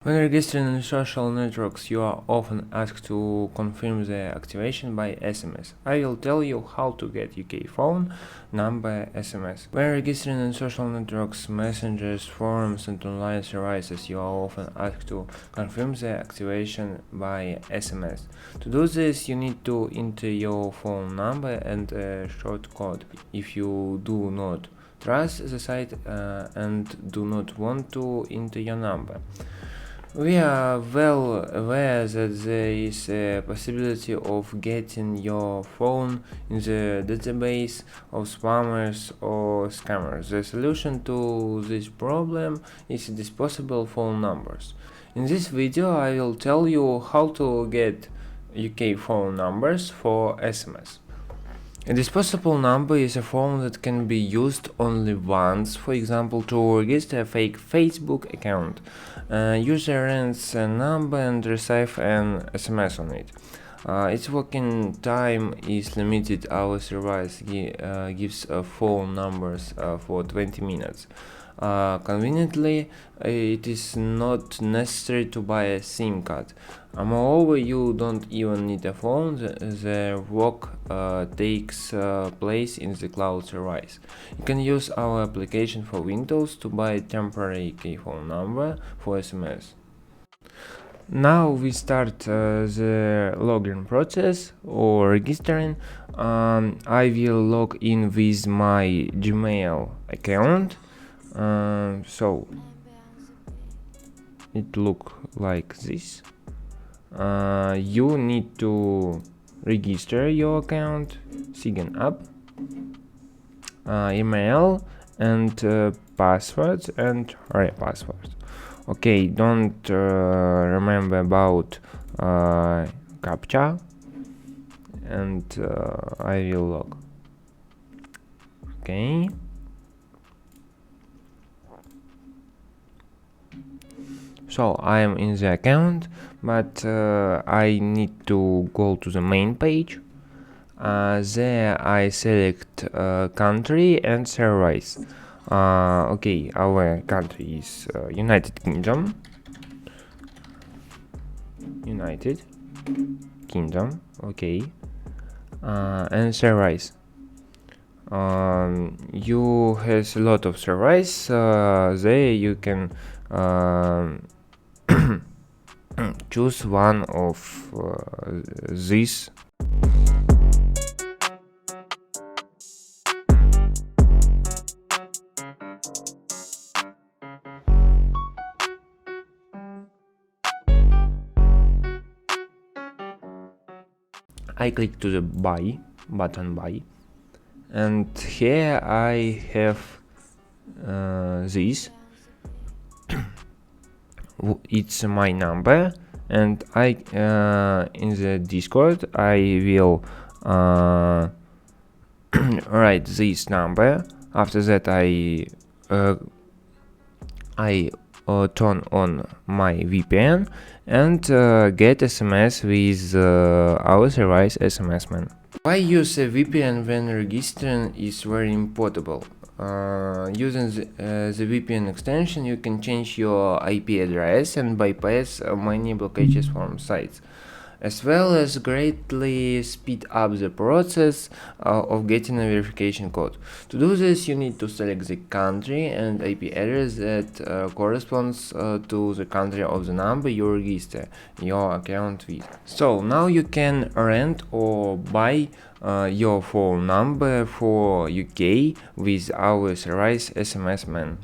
When registering in social networks, you are often asked to confirm the activation by SMS. I will tell you how to get UK phone number SMS. When registering in social networks, messengers, forums and online services, you are often asked to confirm the activation by SMS. To do this, you need to enter your phone number and a short code. If you do not trust the site and do not want to enter your number, we are well aware that there is a possibility of getting your phone in the database of spammers or scammers. The solution to this problem is disposable phone numbers. In this video I will tell you how to get UK phone numbers for SMS. A disposable number is a phone that can be used only once, for example, to register a fake Facebook account. User enters a number and receives an SMS on it. Its working time is limited. Our service gives phone numbers for 20 minutes. Conveniently, it is not necessary to buy a SIM card. Moreover, you don't even need a phone. The work takes place in the cloud service. You can use our application for Windows to buy a temporary UK phone number for SMS. Now we start the login process or registering. I will log in with my Gmail account. So it look like this. You need to register your account, sign up, email and passwords and repasswords. Okay, don't remember about captcha, and I will log. Okay. So I am in the account, but I need to go to the main page. There I select country and service. Okay, our country is United Kingdom. Okay. And service. You has a lot of service. There you can choose one of these. I click to the buy button, and here I have this. It's my number, and I in the Discord I will write this number. After that I turn on my VPN and get SMS with our service SMS-MAN. Why use a VPN when registering is very important. Using the VPN extension, you can change your IP address and bypass many blockages from sites, as well as greatly speed up the process of getting a verification code. To do this, you need to select the country and IP address that corresponds to the country of the number you register your account with. So now you can rent or buy your phone number for UK with our service SMS-MAN.